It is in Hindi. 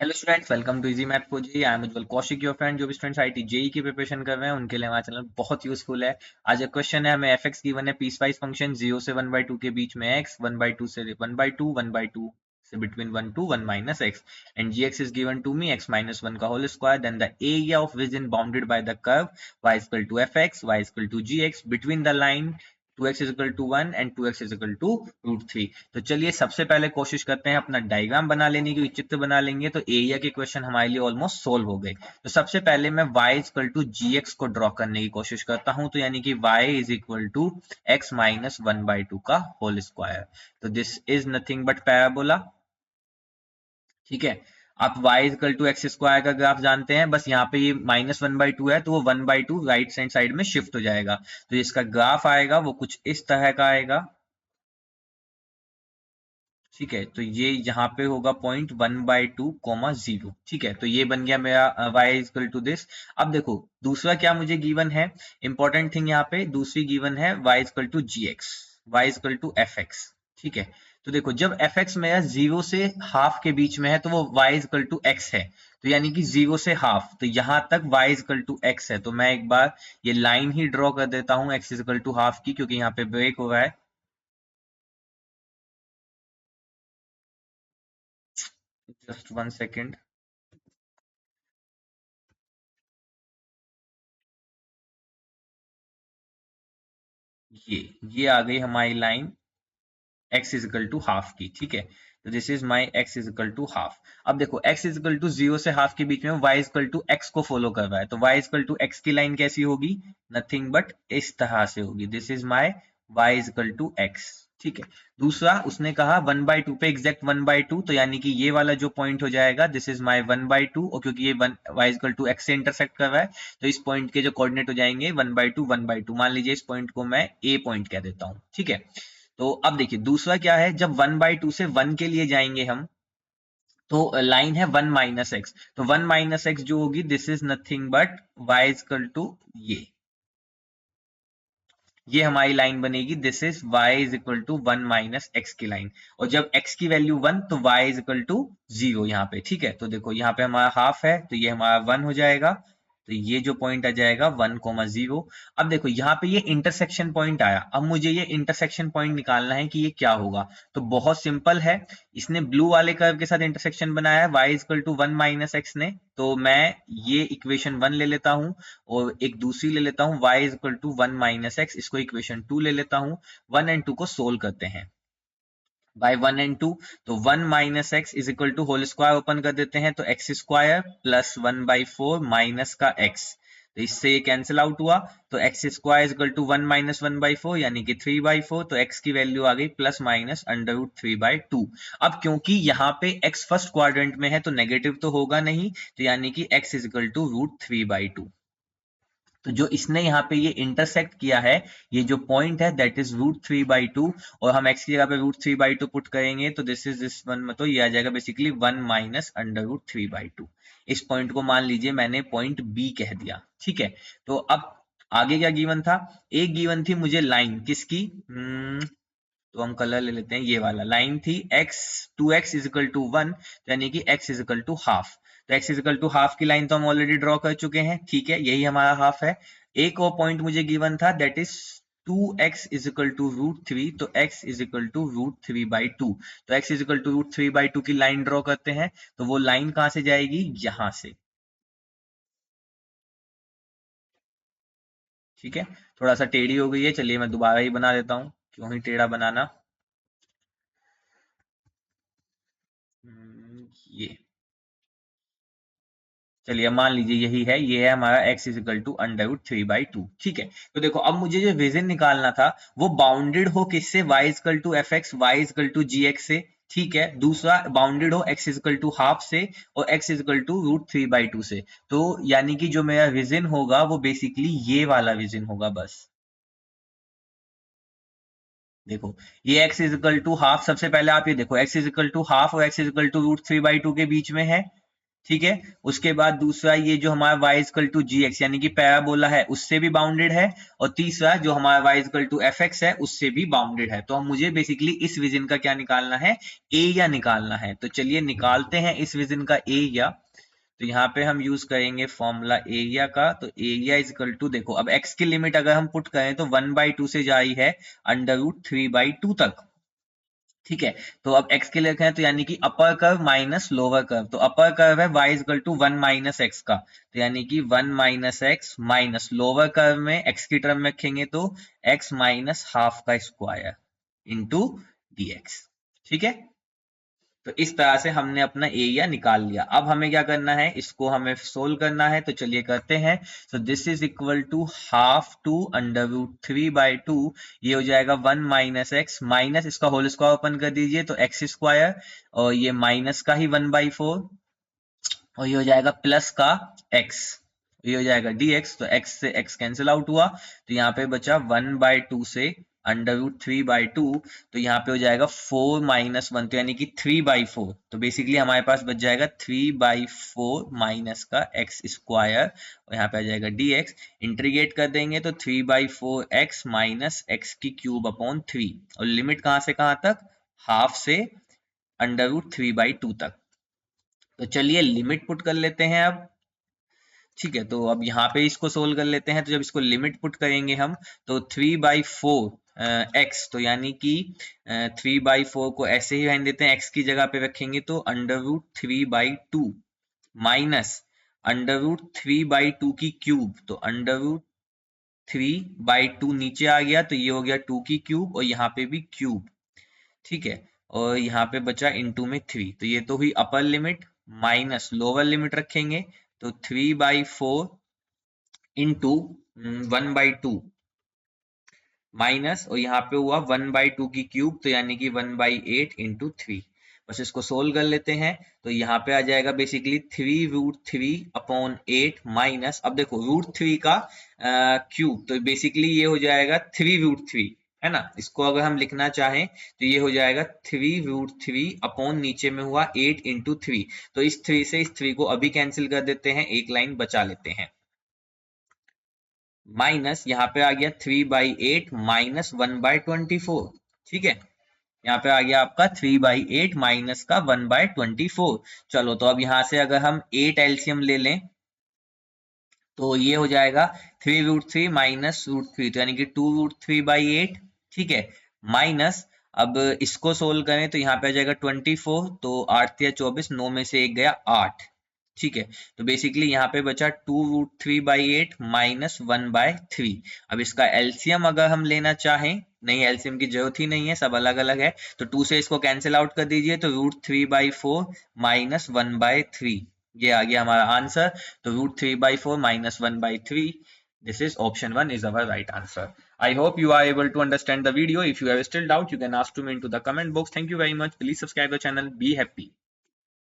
Hello students, welcome to easy math for JEE. I am Ujjwal Kaushik, your friend. जो भी स्टूडेंट्स आईटी जेई की प्रिपरेशन कर रहे हैं उनके लिए हमारा चैनल बहुत यूजफुल है। आज एक क्वेश्चन है, हमें एफएक्स गिवन है, पीस वाइज फंक्शन 0 से 1/2 के बीच में एक्स, 1/2 से 1/2, 1/2 से between 1 to 1 minus x, and gx is given to me x minus 1 का whole square, then the area of region bounded by the curve y equal to f x, y equal to g x between the line 2x is equal to 1 and 2x is equal to √3। तो चलिए सबसे पहले कोशिश करते हैं अपना डायग्राम बना लेने की। चित्र बना लेंगे तो एरिया के क्वेश्चन हमारे लिए ऑलमोस्ट सोल्व हो गए। तो सबसे पहले मैं y equal to g x को ड्रॉ करने की कोशिश करता हूं, तो यानी कि y is equal to x minus 1/2 का होल स्क्वायर। तो this is nothing but parabola. ठीक है, आप y equal to x square का ग्राफ जानते हैं, बस यहाँ पे ये -1/2 है तो वो 1/2 राइट हैंड साइड में शिफ्ट हो जाएगा। तो इसका ग्राफ आएगा वो कुछ इस तरह का आएगा। ठीक है, तो ये यहाँ पे होगा पॉइंट 1/2, 0। ठीक है, तो ये बन गया मेरा y इक्वल टू दिस। अब देखो दूसरा क्या मुझे गिवन है, इंपॉर्टेंट थिंग यहाँ पे दूसरी गिवन है y equal to g x, y equal to f x. ठीक है, तो देखो जब एफ एक्स मेरा 0 से हाफ के बीच में है तो वो y इक्वल टू एक्स है, तो यानी कि 0 से हाफ, तो यहां तक y इक्वल टू एक्स है। तो मैं एक बार ये लाइन ही ड्रॉ कर देता हूँ x इक्वल टू हाफ की, क्योंकि यहाँ पे ब्रेक हो रहा है। Just 1 second. ये आ गई हमारी line x is equal to half की। ठीक है, तो this is my x is equal to half. अब देखो x इज इक्वल टू 0 से हाफ के बीच में y is equal to x को फॉलो कर रहा है, तो y is equal to x की लाइन कैसी होगी, नथिंग बट इस तरह से होगी। This is my y is equal to x। ठीक है, दूसरा उसने कहा 1/2 पे एग्जैक्ट 1/2, तो यानी कि ये वाला जो पॉइंट हो जाएगा दिस इज माई 1/2, और क्योंकि ये y इक्वल टू x से इंटरसेक्ट कर रहा है तो इस पॉइंट के जो कोऑर्डिनेट हो जाएंगे 1/2 1/2। मान लीजिए इस पॉइंट को मैं a पॉइंट कह देता हूं। ठीक है, तो अब देखिए दूसरा क्या है, जब 1/2 से 1 के लिए जाएंगे हम, तो लाइन है 1 माइनस एक्स, तो 1 माइनस एक्स जो होगी this is nothing but y equal to ये हमारी लाइन बनेगी। This is y is equal to 1 minus x की लाइन, और जब x की वैल्यू 1 तो y इज इक्वल टू 0 यहाँ पे। ठीक है, तो देखो यहाँ पे हमारा हाफ है तो ये हमारा 1 हो जाएगा, तो ये जो पॉइंट आ जाएगा 1,0। अब देखो यहाँ पे ये इंटरसेक्शन पॉइंट आया, अब मुझे ये इंटरसेक्शन पॉइंट निकालना है कि ये क्या होगा। तो बहुत सिंपल है, इसने ब्लू वाले कर्व के साथ इंटरसेक्शन बनाया है y equal to 1 minus x ने, तो मैं ये इक्वेशन 1 ले लेता हूं और एक दूसरी ले लेता हूं y is equal to 1 minus x, इसको इक्वेशन 2 ले लेता हूं। 1 एंड 2 को सोल्व करते हैं बाय 1 एंड 2, तो 1 minus x is equal to whole square open कर देते हैं, तो एक्स स्क्वायर प्लस 1/4 माइनस का एक्स, तो इससे ये कैंसिल आउट हुआ, तो x square is equal to 1 minus 1/4 यानी कि 3/4, तो एक्स की वैल्यू आ गई प्लस माइनस √3/2। अब क्योंकि यहाँ पे एक्स फर्स्ट क्वाड्रेंट में है तो नेगेटिव तो होगा नहीं, तो यानी कि एक्स इज इक्वल टू √3/2। तो जो इसने यहाँ पे ये इंटरसेक्ट किया है, ये जो पॉइंट है दैट इज √3/2, और हम x की जगह पे √3/2 पुट करेंगे तो दिस इज दिस वन, मतलब ये आ जाएगा बेसिकली 1 माइनस √3/2। इस पॉइंट को मान लीजिए मैंने पॉइंट बी कह दिया। ठीक है, तो अब आगे क्या गिवन था, एक गिवन थी मुझे लाइन किसकी, तो हम कलर ले लेते हैं, ये वाला लाइन थी x 2x is equal to 1, यानी कि x is equal to half. तो x is equal to half की लाइन तो हम ऑलरेडी ड्रॉ कर चुके हैं। ठीक है, यही हमारा हाफ है। एक और पॉइंट मुझे गिवन था that is 2x is equal to √3, तो x इज इक्वल टू √3/2, तो x इज इक्वल टू √3/2 की लाइन ड्रॉ करते हैं, तो वो लाइन कहां से जाएगी, यहां से। ठीक है, थोड़ा सा टेढ़ी हो गई है, चलिए मैं दोबारा ही बना देता हूँ, क्यों ही टेढ़ा बनाना। ये चलिए मान लीजिए यही है, ये है हमारा x इज इक्वल टू √3/2। ठीक है, तो देखो अब मुझे जो रीजन निकालना था वो बाउंडेड हो किससे, y equal to f x, y equal to g x से। ठीक है, दूसरा बाउंडेड हो x इक्वल टू हाफ से और x इक्वल टू √3/2 से। तो यानी कि जो मेरा रीजन होगा वो बेसिकली ये वाला रीजन होगा बस। देखो ये x is equal to half, सबसे पहले आप ये देखो x is equal to half और x इज इक्वल टू √3/2 के बीच में है। ठीक है। उसके बाद दूसरा ये जो हमारा y equal to g x यानी कि पैराबोला है उससे भी बाउंडेड है, और तीसरा जो हमारा y equal to f x है उससे भी बाउंडेड है। तो हम मुझे बेसिकली इस रीजन का क्या निकालना है, एरिया निकालना है। तो चलिए निकालते हैं इस रीजन का एरिया। तो यहाँ पे हम यूज करेंगे फॉर्मूला एरिया का। तो एरिया इज इक्वल टू, देखो अब x की लिमिट अगर हम पुट करें तो 1/2 से जा रही है √3/2 तक। ठीक है। तो अब x के लिए रखें तो यानी कि upper curve minus lower curve. तो अपर कर्व है y equal to 1 minus x का, तो यानी कि 1 minus x minus lower curve में x की टर्म में रखेंगे तो x माइनस हाफ का स्क्वायर इंटू dx। ठीक है। तो इस तरह से हमने अपना एरिया निकाल लिया। अब हमें क्या करना है, इसको हमें सोल्व करना है। तो चलिए करते हैं। So this is equal to half to √3/2, ये हो जाएगा 1 माइनस एक्स माइनस इसका होल स्क्वायर ओपन कर दीजिए तो एक्स स्क्वायर, और ये माइनस का ही 1/4, और ये हो जाएगा प्लस का x, ये हो जाएगा dx। तो x से x कैंसिल आउट हुआ, तो यहाँ पे बचा 1/2 से √3/2, तो यहाँ पे हो जाएगा 4 माइनस 1, तो यानी कि 3/4। तो बेसिकली हमारे पास बच जाएगा 3/4 माइनस का x स्क्वायर, और यहाँ पे आ जाएगा dx। इंटीग्रेट कर देंगे तो 3/4x माइनस x की क्यूब अपॉन 3, और लिमिट कहाँ से कहाँ तक, हाफ से √3/2 तक। तो चलिए लिमिट पुट कर लेते हैं अब। ठीक है। तो अब यहाँ पे इसको सोल्व कर लेते हैं। तो जब इसको लिमिट पुट करेंगे हम तो 3/4 एक्स, तो यानी कि 3/4 को ऐसे ही रहने देते हैं, एक्स की जगह पे रखेंगे तो √3/2 माइनस √3/2 की क्यूब, तो √3/2 नीचे आ गया तो ये हो गया 2 की क्यूब, और यहाँ पे भी क्यूब। ठीक है। और यहाँ पे बचा इनटू में 3, तो ये तो हुई upper limit, minus lower limit रखेंगे तो 3/4 इंटू 1/2 माइनस, और यहाँ पे हुआ 1/2 की क्यूब, तो यानी कि 1/8 इंटू 3। बस इसको सोल्व कर लेते हैं। तो यहाँ पे आ जाएगा बेसिकली 3√3/8 माइनस, अब देखो √3 का क्यूब, तो बेसिकली ये हो जाएगा 3√3, है ना। इसको अगर हम लिखना चाहें तो ये हो जाएगा 3√3 अपॉन नीचे में हुआ 8 इंटू 3। तो इस 3 से इस 3 को अभी कैंसिल कर देते हैं, एक लाइन बचा लेते हैं, माइनस यहाँ पे आ गया 3/8 माइनस 1/24। ठीक है। यहाँ पे आ गया आपका 3/8 माइनस का 1/24। चलो तो अब यहाँ से अगर हम 8 एलसीएम ले लें तो ये हो जाएगा 3√3 माइनस √3, तो यानी कि 2√3/8। ठीक है। माइनस, अब इसको सोल्व करें तो यहाँ पे आ जाएगा 24, तो 8 या 24, 9 में से एक गया 8। ठीक है। तो बेसिकली यहाँ पे बचा 2√3/8 माइनस 1/3। अब इसका एलसीएम अगर हम लेना चाहें, नहीं एलसीएम की जरूरत ही नहीं है, सब अलग अलग है, तो 2 से इसको कैंसिल आउट कर दीजिए तो √3/4 माइनस 1/3, ये आ गया हमारा आंसर। तो √3/4 minus 1/3. This is option 1 is our right answer. I hope you are able to understand the video. If you have still doubt, you can ask to me into the comment box. Thank you very much. Please subscribe the channel. Be happy.